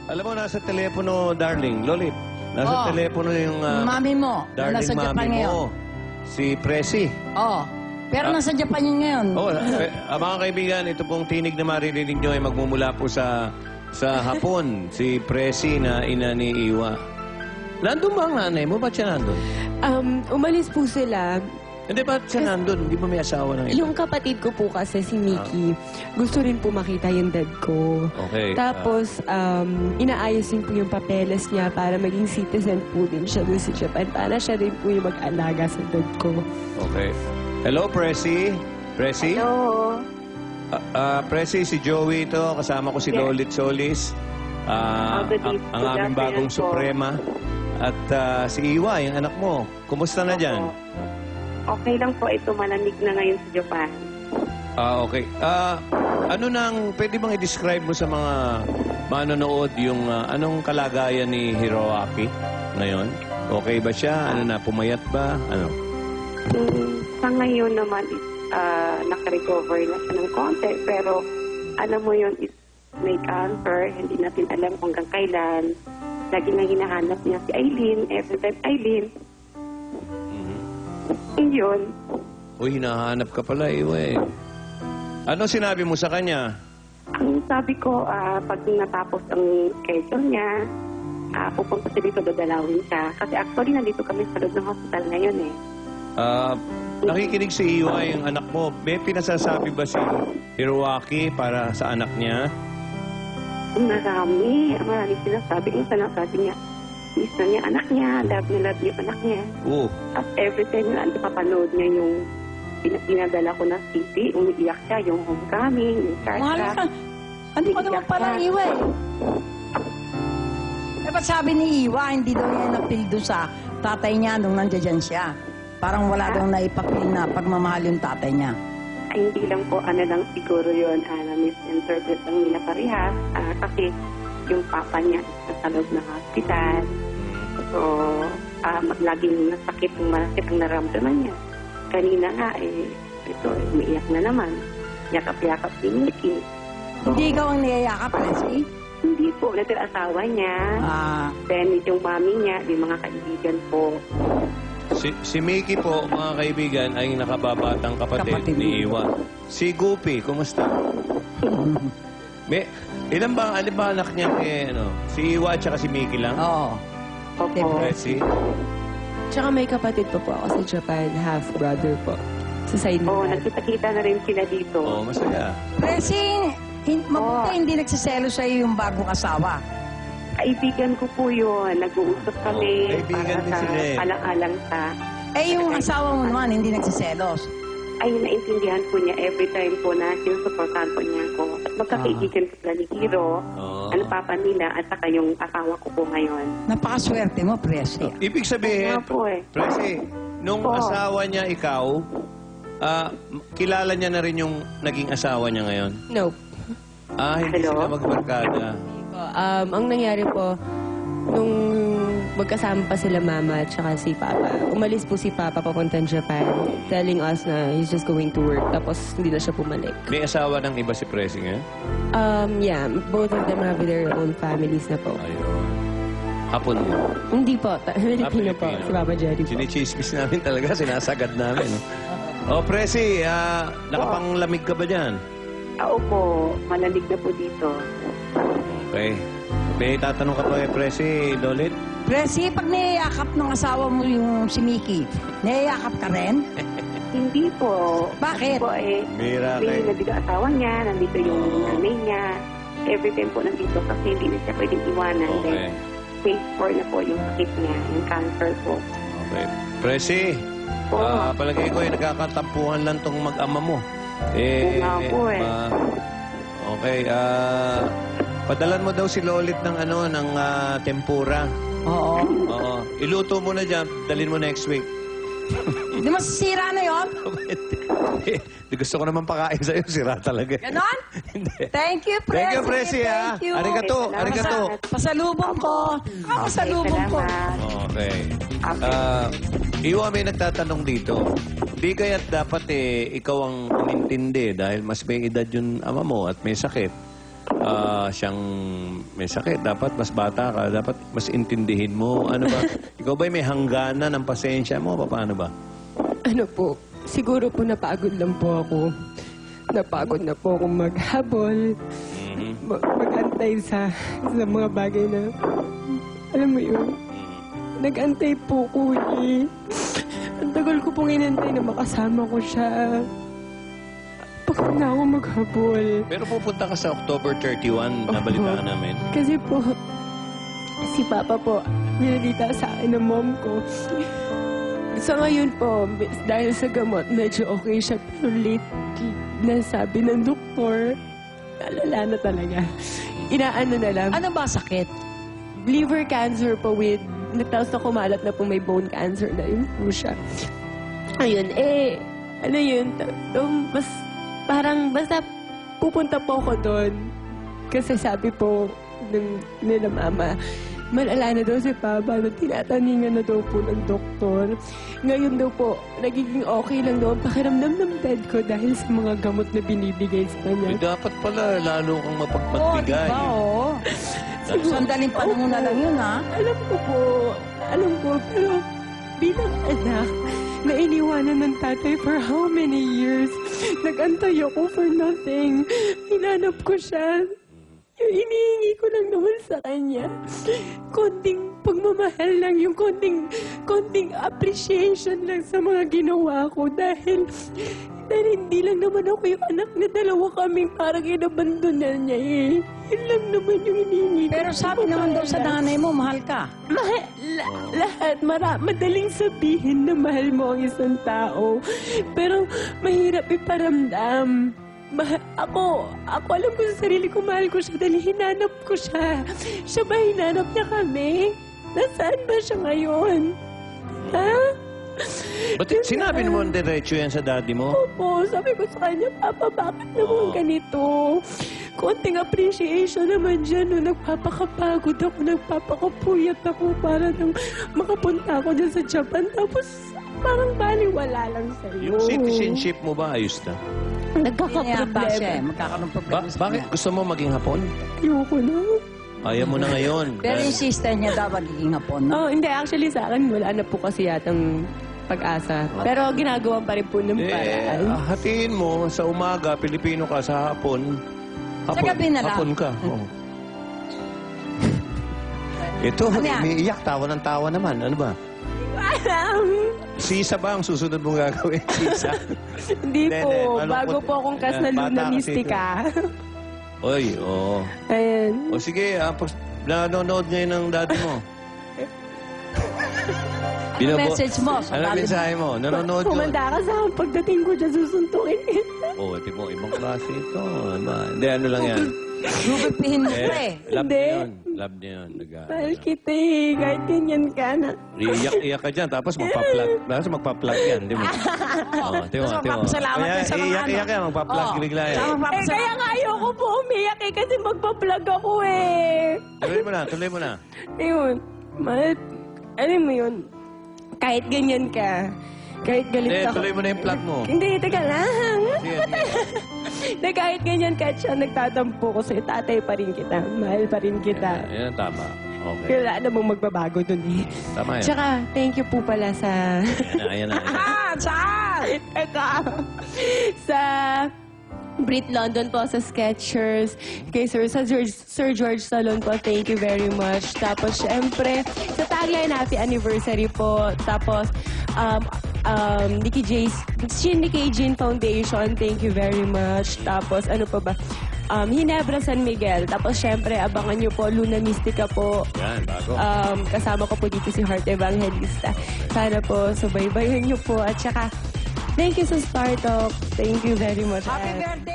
Alam mo, nasa telepono, darling, Lolit. Nasa telepono yung mami mo, na darling nasa Japan mami ngayon. mo. Si Presi. Oo. Pero nasa Japan yun ngayon. Oh, mga kaibigan, ito pong tinig na maririnig nyo ay magmumula po sa hapon. Si Presi na ina ni Iwa. Nandun ba ang nanay mo? Ba't siya nandun? Umalis po sila. Hindi, ba't siya nandun? Hindi ba may asawa ng iba? Yung kapatid ko po kasi, si Mickey, gusto rin po makita yung dad ko. Okay. Tapos, inaayos din po yung papeles niya para maging citizen po din siya doon sa Japan. Para siya rin po yung mag-alaga sa dad ko. Okay. Hello, Presi? Presi? Hello. Presi, si Joey ito. Kasama ko si Lolit Solis. Good Ang aming bagong afternoon po. Suprema. At si Iwa, yung anak mo. Kumusta na dyan? Okay lang po. Ito malamig na ngayon sa Japan. Okay. Ano nang, pwede bang i-describe mo sa mga manonood yung anong kalagayan ni Hiroaki ngayon? Okay ba siya? Ano na, pumayat ba? Ano? Sa ngayon naman, naka-recover na siya ng konti. Pero, alam mo yun, may cancer. Hindi natin alam hanggang kailan. Lagi na hinahanap niya si Aileen. Every time, Aileen. Yun. Uy, hinahanap ka pala, Iwa eh. Ano sinabi mo sa kanya? Ang sabi ko, pag natapos ang schedule niya, pupunta siya dito, dadalawin siya. Kasi actually, nandito kami sa loob ng hospital ngayon eh. Nakikinig si Iwa, yung anak mo. May pinasasabi ba si Hiroaki para sa anak niya? Maraming sinasabi. Yung sinasabi niya, miss na niya anak niya, love niya anak niya. Oo. At every time na papanood niya yung pinadala ko na CD, umiiyak siya, yung homecoming, yung Mahal starstruck. ka. Ano ka naman parang Iwa eh? Eh, ba't sabi ni Iwa, hindi daw niya napildo sa tatay niya nung nandiyan siya? Parang wala daw naipapil na pagmamahal yung tatay niya. Ay, hindi lang po, lang siguro yun, na-misinterpret lang nila parehas. Kasi yung papa niya sa loob ng hospital. So, laging nasakit yung masakit ang naramdaman niya. Kanina nga, ito, umiiyak na naman. Yakap-yakap si Mickey. So, Hindi ikaw ang niyayakap, Presi? hindi po, natin asawa niya. Then, yung mami niya, yung mga kaibigan po. Si Mickey po, mga kaibigan, ay nakababatang kapatid ni Iwa. Si Guppy, kumusta? Ilan ba anak niya si Iwa at saka si Mickey lang? Oo. Opo. Presi? Tsaka may kapatid po ako sa Japan, half-brother po. Sa side ni Oo, dad. nagkita-kita na rin sila dito. Oo, masaya. Presi, mabuti hindi nagsiselo sa'yo yung bagong asawa. Kaibigan ko po yun. Nag-uusap kami kaibigan din para sila eh. sa alang-alang sa... Eh, yung asawa mo naman, hindi nagsiselos. Ay, naintindihan po niya every time po na sinusuportahan po niya ako. At magkakaibigan ko sila ni Hiro, ano papa nila, at saka yung asawa ko po ngayon. Napakaswerte mo, Presi. Ibig sabihin, Oo po eh. Presi, nung Oo. asawa niya ikaw, kilala niya na rin yung naging asawa niya ngayon? Nope. Hindi Hello? sila magbarkada. Ang nangyari po, nung magkasama pa sila mama at saka si papa, umalis po si papa papuntang Japan, telling us na he's just going to work, tapos hindi na siya pumalik. May asawa ng iba si Presi ngayon? Yeah, both of them have their own families na po. Ayun. Hapon mo. Hindi po, Filipino po, Pilipino. si Papa Jerry po. Sinichismis namin talaga, sinasagad namin. Presi, nakapanglamig ka ba dyan? Opo, malalig na po dito. Okay. May tatanong ka pa Presi, Lolit? Presi, pag niyayakap ng asawa mo yung si Mickey, niyayakap ka rin? Hindi po. Bakit? Kasi po Mira may kayo. nandito asawa niya, nandito yung nanay niya. Every time po nandito kasi hindi na siya pwedeng iwanan. Okay. Then, phase 4 na po yung sakit niya, yung cancer po. Okay. Presi, palagay ko nagkakatampuhan lang tong mag-ama mo. Oo nga po Okay, padalan mo daw si Lolit ng ng tempura. Oo. Oo. Iluto mo na dyan, dalhin mo next week. Di masisira na yon? Di gusto ko naman pakain sa'yo, sira talaga. Ganon? Hindi. Thank you, Presi. Thank you, Presi, ha? Thank you. Arigato, Okay, arigato. Pasalubong ko. Pasalubong ko. Salamat. Okay. Iwa, may nagtatanong dito. Di kaya't dapat ikaw ang umintindi dahil mas may edad yung ama mo at may sakit. siyang may sakit. Dapat mas bata ka. Dapat mas intindihin mo. Ano ba? Ikaw ba'y may hangganan ng pasensya mo? Paano ba? Ano po, siguro po napagod lang po ako. Napagod na po akong maghabol, mag-antay sa mga bagay na, alam mo yun, nag-antay po ko eh. Ang tagal ko pong inantay na makasama ko siya. Pagod na ako maghabol. Pero pupunta ka sa October 31, nabalitaan namin. Kasi po, si Papa po, binalita sa akin ng mom ko. Sa ngayon po, dahil sa gamot, medyo okay siya. Pero late na sabi ng doktor, alala na talaga. Inaano na lang. Ano ba sakit? Liver cancer po with, tapos na kumalat na po may bone cancer na yun po siya. Ayun, ano yun, basta pupunta po ako doon. Kasi sabi po nila mama, malala na daw si Papa, tinataningan na daw po ng doktor. Ngayon daw po, nagiging okay lang daw ang pakiramdam ng bed ko dahil sa mga gamot na binibigay sa kanya. Dapat pala, lalo kang Oo, mapagpagbigay. diba, oo. Sandaling panahon na lang yun, ha? Alam ko, pero bilang anak, na iniwanan ng tatay for how many years? Nag-antay ako for nothing. Hinanap ko siya. Yung inihingi ko lang naman sa kanya. Konting pagmamahal lang, yung konting appreciation lang sa mga ginawa ko dahil hindi lang naman ako yung anak na dalawa kaming parang inabandonan niya eh. Yun lang naman yung hinihingi ko. Pero sabi naman daw sa nanay mo, mahal ka. Lahat, madaling sabihin na mahal mo ang isang tao. Pero mahirap iparamdam. Ako alam ko sa sarili ko, mahal ko siya dahil hinanap ko siya. Siya ba hinanap niya kami? Nasaan ba siya ngayon? Ha? Ba't sinabi naman diretso yan sa daddy mo? Opo, sabi ko sa kanya, Papa, bakit naman ganito? Konting appreciation naman dyan. No? Nagpapakapagod ako, nagpapakapuyat ako para nang makapunta ako dyan sa Japan. Tapos parang baliwala lang sa'yo. Yung citizenship mo ba, ayos na? Nagkakaproblema. Magkakaroon problema sa Bakit kanya. gusto mo maging hapon? Ayoko na. Ayaw mo na ngayon. Pero yung sister niya dapat magiging hapon, no? Oh, hindi. Actually, sa akin, wala na po kasi yatang pag-asa. Pero ginagawa pa rin po ng paraan. Hatiin mo sa umaga, Pilipino ka, sa hapon. Sa gabi na lang. Hapon ka. Oh. Ito, Ano yan? umiiyak. Tawa ng tawa naman. Ano ba? Alam. Sisa ba ang susunod mong gagawin? Sisa? Hindi Hindi, po. hindi. Bago po akong kasnalun Bata na kasi mistika. Oy, oo. Ayan. O sige, nanonood ngayon ng daddy mo. Message mo sa Ano daddy mo. mensahe mo? Nanonood yun. Humanda ka sa akin. Pagdating ko dyan, susuntukin kita. Oh, ito mo, ibang klase ito. Hindi, ano lang yan. Gugupihin mo pa eh. Love Hindi. niya yun. Love niya yun. Mahal kita eh. Kahit ganyan ka na. Iiyak-iyak ka dyan, tapos magpa-plug yan, di mo? Oh, di mo, Tapos di mo. magpapasalamat ka sa mga Iiyak-iyak yan, magpa-plug Oo. bigla yan. Tsaka Kaya nga ayoko po umiyak eh. Kasi magpa-vlog ako eh. Tuloy mo na. Ayun. Mahal. Alam mo yun. Kahit ganyan ka. Kahit galit Hindi, ako. tuloy mo na yung plug mo. Hindi, teka lang. Sige, sige. Na kahit ganyan ka siya, nagtatampo ko sa'yo, tatay pa rin kita. Mahal pa rin kita. Yan ang tama. Okay. Kaya wala namang magbabago dun eh. Tama yan. Tsaka, thank you po pala sa... Ayan na. Ah, saan? Eka. Sa Brit London po, sa Skechers, kay Sir George Salon po, thank you very much. Tapos, syempre, sa tagline, happy anniversary po. Tapos, Nikki Jean Foundation, thank you very much. Tapos, ano pa ba? Hinebra San Miguel. Tapos, syempre, abangan nyo po, Luna Mystica po. Yan, bago. Kasama ko po dito si Heart Evangelista. Sana po, subaybayan nyo po. At saka, thank you sa Star Talk. Thank you very much. Happy And- birthday!